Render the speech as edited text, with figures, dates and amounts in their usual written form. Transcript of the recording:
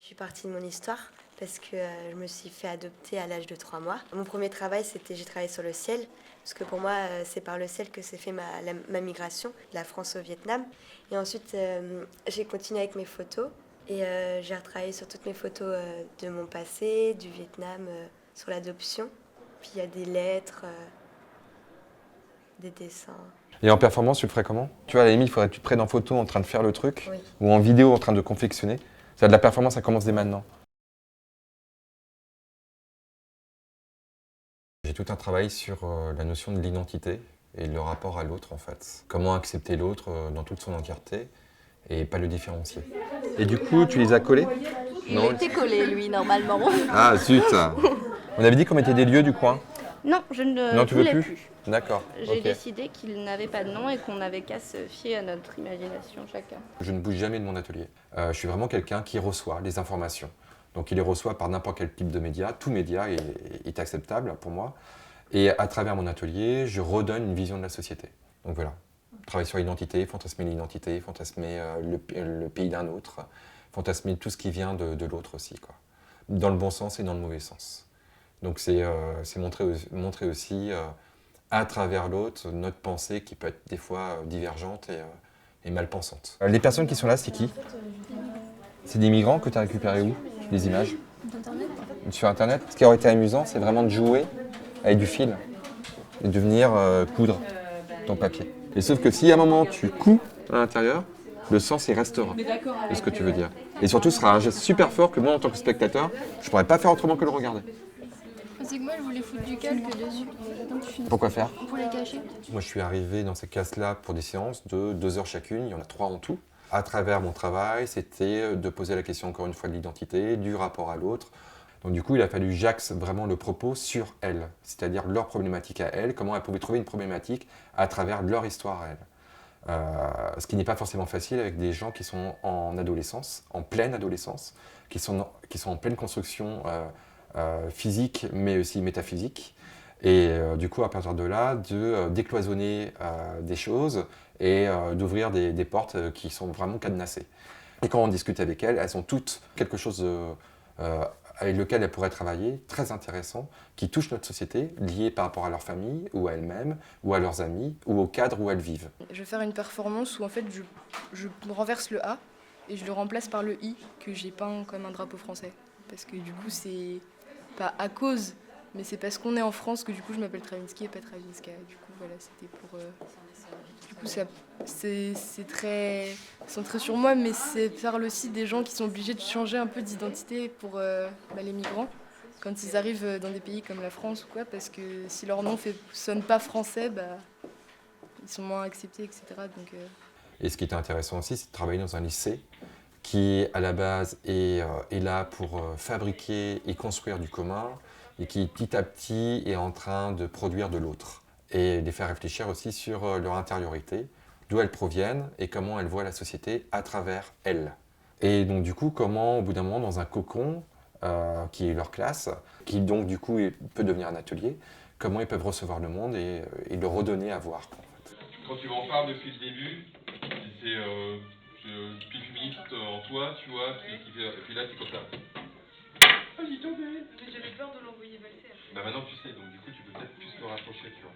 Je suis partie de mon histoire parce que je me suis fait adopter à l'âge de 3 mois. Mon premier travail, j'ai travaillé sur le ciel, parce que pour moi, c'est par le ciel que s'est fait ma migration de la France au Vietnam. Et ensuite, j'ai continué avec mes photos et j'ai retravaillé sur toutes mes photos de mon passé, du Vietnam, sur l'adoption. Puis il y a des lettres, des dessins. Et en performance, tu le ferais comment? Tu vois, à la limite, il faudrait que tu te prennes en photo en train de faire le truc, Oui. ou en vidéo en train de confectionner. Ça, de la performance, ça commence dès maintenant. J'ai tout un travail sur la notion de l'identité et le rapport à l'autre, en fait. Comment accepter l'autre dans toute son entièreté et pas le différencier. Et du coup, tu les as collés? Il était collé, lui, normalement. Ah, zut. On avait dit qu'on mettait des lieux du coin. Non, je ne Non, tu veux voulais plus? plus. D'accord. J'ai ok. décidé qu'il n'avait pas de nom et qu'on n'avait qu'à se fier à notre imagination chacun. Je ne bouge jamais de mon atelier. Je suis vraiment quelqu'un qui reçoit les informations. Donc il les reçoit par n'importe quel type de média. Tout média est acceptable pour moi. Et à travers mon atelier, je redonne une vision de la société. Donc voilà, travailler sur l'identité, fantasmer l'identité, fantasmer le pays d'un autre, fantasmer tout ce qui vient de l'autre aussi, quoi. Dans le bon sens et dans le mauvais sens. Donc c'est montrer aussi à travers l'autre notre pensée qui peut être des fois divergente et mal pensante. Les personnes qui sont là, c'est qui? C'est des migrants que tu as récupérés où? Les images? Sur Internet. Ce qui aurait été amusant, c'est vraiment de jouer avec du fil et de venir coudre ton papier. Et sauf que si à un moment tu couds à l'intérieur, le sens il restera de ce que tu veux dire. Et surtout, ce sera un geste super fort que moi, en tant que spectateur, je pourrais pas faire autrement que le regarder. C'est que moi je voulais foutre du calque dessus. Pourquoi faire? Pour les cacher. Moi, je suis arrivé dans ces classes-là pour des séances de 2 heures chacune, il y en a 3 en tout. À travers mon travail, c'était de poser la question encore une fois de l'identité, du rapport à l'autre. Donc du coup, il a fallu que j'axe vraiment le propos sur elles, c'est-à-dire leur problématique à elles, comment elles pouvaient trouver une problématique à travers leur histoire à elles. Ce qui n'est pas forcément facile avec des gens qui sont en adolescence, en pleine adolescence, qui sont en pleine construction physique mais aussi métaphysique. Et du coup, à partir de là, de décloisonner des choses et d'ouvrir des portes qui sont vraiment cadenassées. Et quand on discute avec elles, elles ont toutes quelque chose avec lequel elles pourraient travailler, très intéressant, qui touche notre société, lié par rapport à leur famille, ou à elles-mêmes, ou à leurs amis, ou au cadre où elles vivent. Je vais faire une performance où en fait je renverse le A et je le remplace par le I que j'ai peint comme un drapeau français. Parce que du coup c'est pas à cause, mais c'est parce qu'on est en France que du coup je m'appelle Travinsky et pas Travinska. Du coup voilà, c'était pour... Du coup c'est très centré sur moi, mais c'est parle aussi des gens qui sont obligés de changer un peu d'identité pour les migrants. Quand ils arrivent dans des pays comme la France ou quoi, parce que si leur nom sonne pas français, ils sont moins acceptés, etc. Donc, Et ce qui est intéressant aussi, c'est de travailler dans un lycée qui, à la base, est là pour fabriquer et construire du commun et qui, petit à petit, est en train de produire de l'autre. Et les faire réfléchir aussi sur leur intériorité, d'où elles proviennent et comment elles voient la société à travers elles. Et donc, du coup, comment, au bout d'un moment, dans un cocon, qui est leur classe, qui donc, du coup, peut devenir un atelier, comment ils peuvent recevoir le monde et le redonner à voir. Quand tu m'en parles depuis le début, c'est puis féministe en toi, tu vois, qui fait, et puis là c'est comme ça. Ah, j'y tombais. Mais j'avais peur de l'envoyer valser. Bah maintenant tu sais, donc du coup tu peux peut-être plus te rapprocher, tu vois.